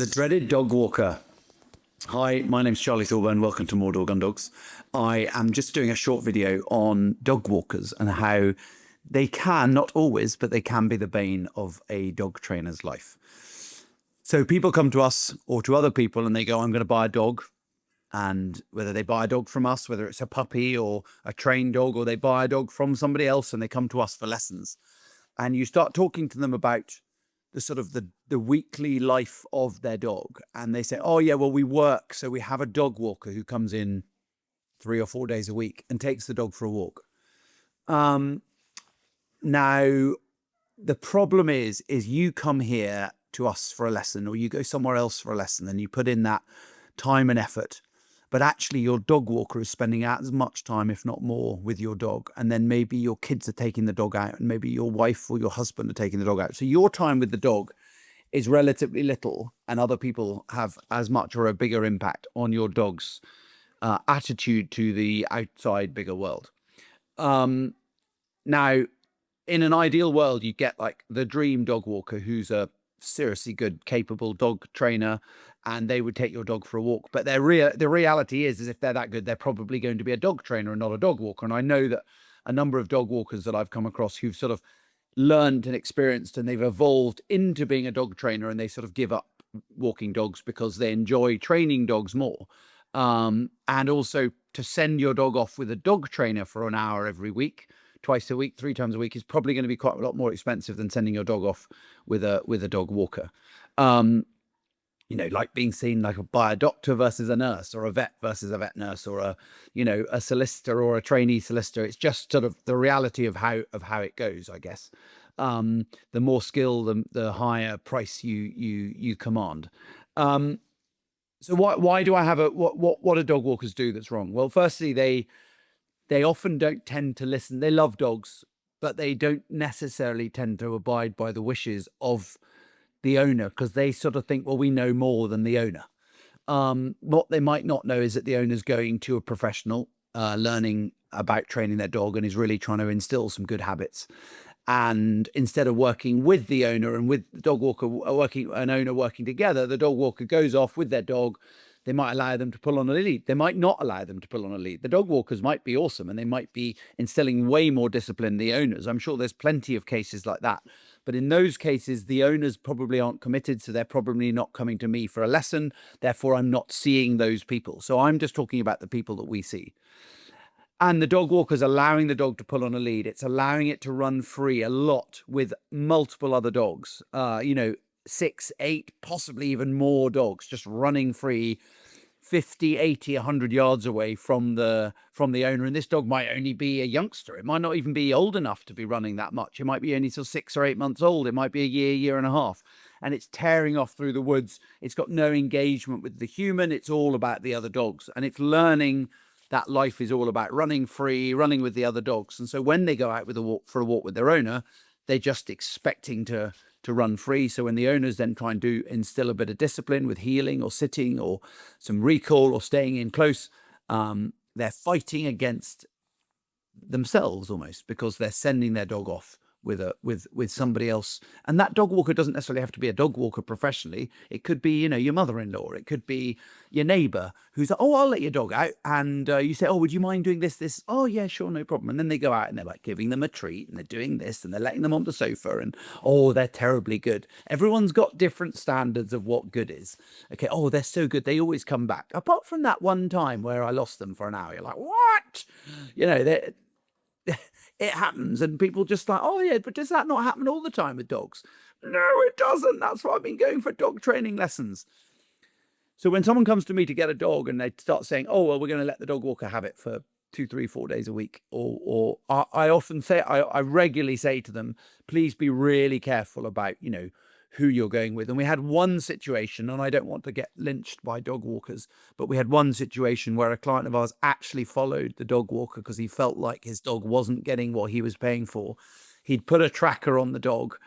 The dreaded dog walker. Hi, my name's Charlie Thorburn. Welcome to More Dog on Dogs. I am just doing a short video on dog walkers and how they can, not always, but they can be the bane of a dog trainer's life. So people come to us or to other people and they go, I'm going to buy a dog. And whether they buy a dog from us, whether it's a puppy or a trained dog, or they buy a dog from somebody else and they come to us for lessons. And you start talking to them about the sort of the weekly life of their dog. And they say, oh yeah, well, we work. So we have a dog walker who comes in 3 or 4 days a week and takes the dog for a walk. Now, the problem is you come here to us for a lesson, or you go somewhere else for a lesson, and you put in that time and effort. But actually your dog walker is spending as much time, if not more, with your dog. And then maybe your kids are taking the dog out, and maybe your wife or your husband are taking the dog out. So your time with the dog is relatively little, and other people have as much or a bigger impact on your dog's attitude to the outside bigger world. Now, in an ideal world, you get like the dream dog walker who's a seriously good, capable dog trainer, and they would take your dog for a walk. But the reality is if they're that good, they're probably going to be a dog trainer and not a dog walker. And I know that a number of dog walkers that I've come across who've sort of learned and experienced, and they've evolved into being a dog trainer, and they sort of give up walking dogs because they enjoy training dogs more. And also to send your dog off with a dog trainer for an hour every week, twice a week, 3 times a week, is probably going to be quite a lot more expensive than sending your dog off with a dog walker. You know, like being seen by a doctor versus a nurse, or a vet versus a vet nurse, or a solicitor or a trainee solicitor. It's just sort of the reality of how it goes, I guess. The more skill, the higher price you command. So why do I have what do dog walkers do that's wrong? Well, firstly, they often don't tend to listen. They love dogs, but they don't necessarily tend to abide by the wishes of the owner, because they sort of think, well, we know more than the owner. What they might not know is that the owner's going to a professional, learning about training their dog, and is really trying to instill some good habits. And instead of working with the owner and with the dog walker an owner working together, the dog walker goes off with their dog. They might allow them to pull on a lead. They might not allow them to pull on a lead. The dog walkers might be awesome, and they might be instilling way more discipline than the owners. I'm sure there's plenty of cases like that. But in those cases, the owners probably aren't committed, so they're probably not coming to me for a lesson. Therefore, I'm not seeing those people. So I'm just talking about the people that we see. And the dog walker's allowing the dog to pull on a lead. It's allowing it to run free a lot with multiple other dogs, 6, 8, possibly even more dogs just running free 50, 80, 100 yards away from the owner. And this dog might only be a youngster. It might not even be old enough to be running that much. It might be only sort of 6 or 8 months old. It might be a year and a half. And it's tearing off through the woods. It's got no engagement with the human. It's all about the other dogs. And it's learning that life is all about running free, running with the other dogs. And so when they go out for a walk with their owner, they're just expecting to run free. So when the owners then try and instill a bit of discipline with heeling or sitting or some recall or staying in close, they're fighting against themselves almost, because they're sending their dog off with somebody else. And that dog walker doesn't necessarily have to be a dog walker professionally. It could be, your mother-in-law. It could be your neighbor who's like, oh, I'll let your dog out. And you say, oh, would you mind doing this? Oh yeah, sure, no problem. And then they go out and they're like giving them a treat, and they're doing this, and they're letting them on the sofa, and oh, they're terribly good. Everyone's got different standards of what good is. Okay, oh, they're so good, they always come back. Apart from that one time where I lost them for an hour. You're like, what? It happens, and people just like, oh yeah, but does that not happen all the time with dogs? No, it doesn't. That's why I've been going for dog training lessons. So when someone comes to me to get a dog and they start saying, oh, well, we're going to let the dog walker have it for 2, 3, 4 days a week, or I often say, I regularly say to them, please be really careful about, who you're going with. And we had one situation, and I don't want to get lynched by dog walkers, but we had one situation where a client of ours actually followed the dog walker because he felt like his dog wasn't getting what he was paying for. He'd put a tracker on the dog,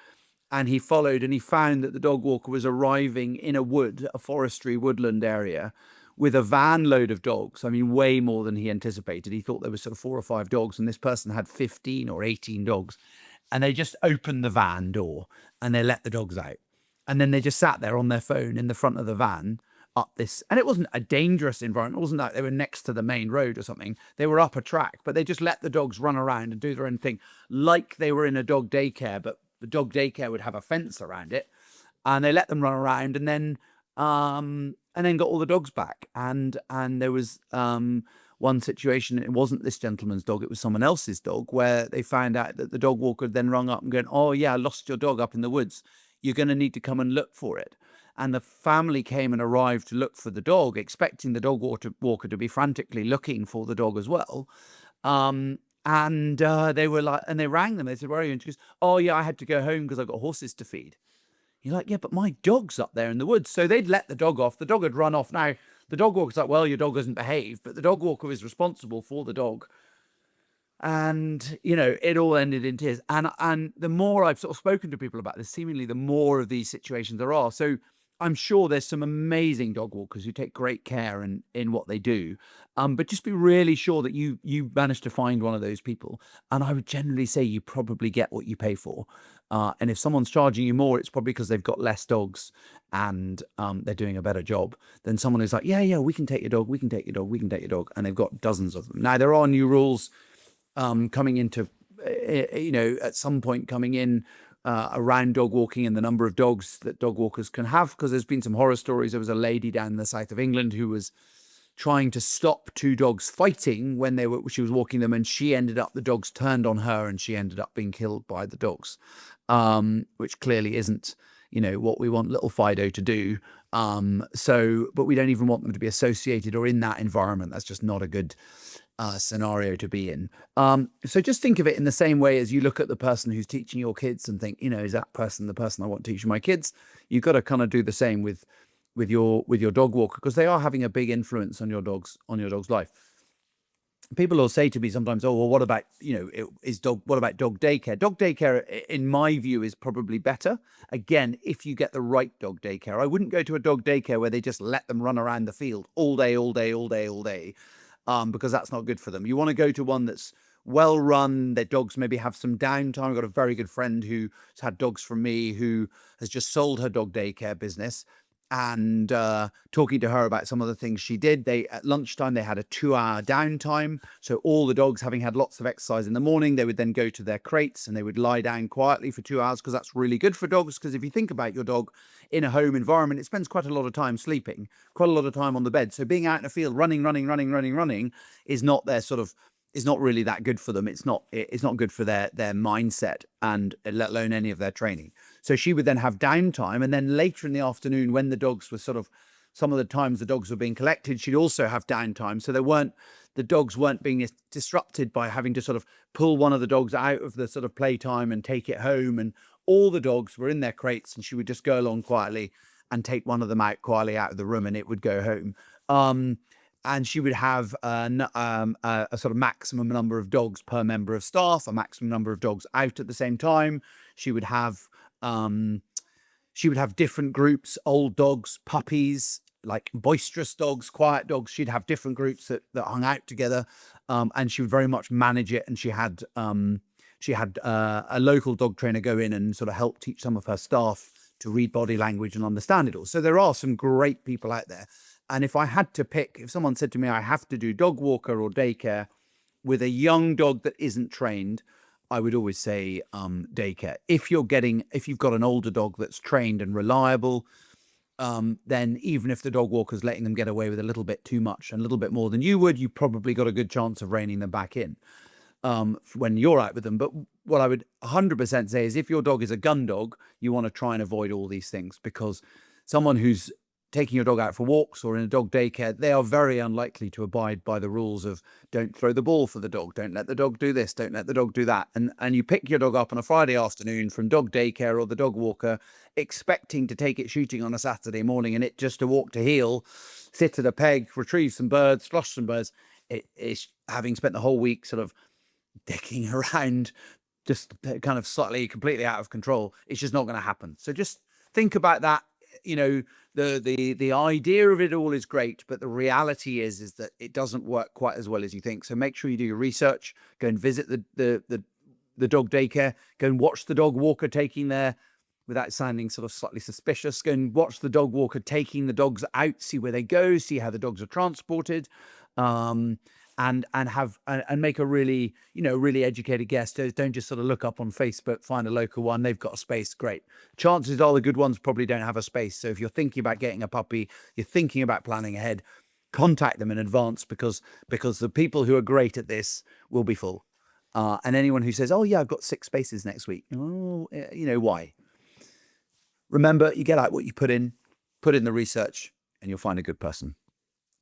and he followed, and he found that the dog walker was arriving in a forestry woodland area with a van load of dogs. I mean, way more than he anticipated. He thought there was sort of 4 or 5 dogs, and this person had 15 or 18 dogs. And they just opened the van door and they let the dogs out. And then they just sat there on their phone in the front of the van up this, and it wasn't a dangerous environment. It wasn't like they were next to the main road or something. They were up a track, but they just let the dogs run around and do their own thing, like they were in a dog daycare, but the dog daycare would have a fence around it, and they let them run around, and then got all the dogs back. And there was one situation, it wasn't this gentleman's dog, it was someone else's dog, where they found out that the dog walker had then rung up and going, "Oh yeah, I lost your dog up in the woods. You're going to need to come and look for it." And the family came and arrived to look for the dog, expecting the dog walker to be frantically looking for the dog as well. And they were like, and they rang them. They said, "Where are you?" And she goes, "Oh yeah, I had to go home because I've got horses to feed." You're like, "Yeah, but my dog's up there in the woods." So they'd let the dog off. The dog had run off. Now, the dog walker's like, "Well, your dog hasn't behaved," but the dog walker is responsible for the dog. And it all ended in tears. And the more I've sort of spoken to people about this, seemingly the more of these situations there are. So I'm sure there's some amazing dog walkers who take great care in what they do. But just be really sure that you manage to find one of those people. And I would generally say you probably get what you pay for. And if someone's charging you more, it's probably because they've got less dogs, and they're doing a better job than someone who's like, "Yeah, yeah, we can take your dog, we can take your dog, we can take your dog," and they've got dozens of them. Now, there are new rules coming into, at some point coming in, around dog walking and the number of dogs that dog walkers can have, because there's been some horror stories. There was a lady down in the south of England who was trying to stop two dogs fighting when she was walking them, and the dogs turned on her, and she ended up being killed by the dogs, which clearly isn't what we want little Fido to do. But we don't even want them to be associated or in that environment. That's just not a good scenario to be in. So just think of it in the same way as you look at the person who's teaching your kids and think, is that person the person I want to teach my kids? You've got to kind of do the same with your dog walker, because they are having a big influence on your dog's life. People will say to me sometimes, "Oh, well, what about what about dog daycare?" Dog daycare, in my view, is probably better. Again, if you get the right dog daycare. I wouldn't go to a dog daycare where they just let them run around the field all day, all day, all day, all day, because that's not good for them. You want to go to one that's well run. Their dogs maybe have some downtime. I've got a very good friend who's had dogs from me, who has just sold her dog daycare business. And talking to her about some of the things she did, at lunchtime they had a 2-hour downtime. So all the dogs, having had lots of exercise in the morning, they would then go to their crates and they would lie down quietly for 2 hours, because that's really good for dogs. Because if you think about your dog in a home environment, it spends quite a lot of time sleeping, quite a lot of time on the bed. So being out in a field running is not really that good for them. It's not good for their mindset, and let alone any of their training. So she would then have downtime, and then later in the afternoon, when the dogs were some of the times the dogs were being collected, she'd also have downtime. So the dogs weren't being disrupted by having to sort of pull one of the dogs out of the sort of playtime and take it home. And all the dogs were in their crates, and she would just go along quietly and take one of them out quietly out of the room, and it would go home. And she would have a sort of maximum number of dogs per member of staff, a maximum number of dogs out at the same time. She would have different groups: old dogs, puppies, like boisterous dogs, quiet dogs. She'd have different groups that hung out together, and she would very much manage it. And she had a local dog trainer go in and sort of help teach some of her staff to read body language and understand it all. So there are some great people out there. And if I had to pick, if someone said to me, I have to do dog walker or daycare with a young dog that isn't trained, I would always say daycare. If you've got an older dog that's trained and reliable, then even if the dog walker's letting them get away with a little bit too much and a little bit more than you would, you probably got a good chance of reining them back in when you're out with them. But what I would 100% say is, if your dog is a gun dog, you want to try and avoid all these things, because someone who's taking your dog out for walks or in a dog daycare, they are very unlikely to abide by the rules of don't throw the ball for the dog, don't let the dog do this, don't let the dog do that. And you pick your dog up on a Friday afternoon from dog daycare or the dog walker, expecting to take it shooting on a Saturday morning, and it just to walk to heel, sit at a peg, retrieve some birds, flush some birds. It is, having spent the whole week sort of dicking around, just kind of slightly completely out of control, it's just not going to happen. So just think about that. The idea of it all is great, but the reality is that it doesn't work quite as well as you think. So make sure you do your research, go and visit the dog daycare, go and watch the dog walker taking their without sounding sort of slightly suspicious, go and watch the dog walker taking the dogs out, see where they go, see how the dogs are transported, um, and make a really, really educated guess. Don't just sort of look up on Facebook, find a local one. They've got a space, great. Chances are the good ones probably don't have a space. So if you're thinking about getting a puppy, you're thinking about planning ahead, contact them in advance, because the people who are great at this will be full. And anyone who says, "Oh yeah, I've got 6 spaces next week," why? Remember, you get out what you put in the research, and you'll find a good person.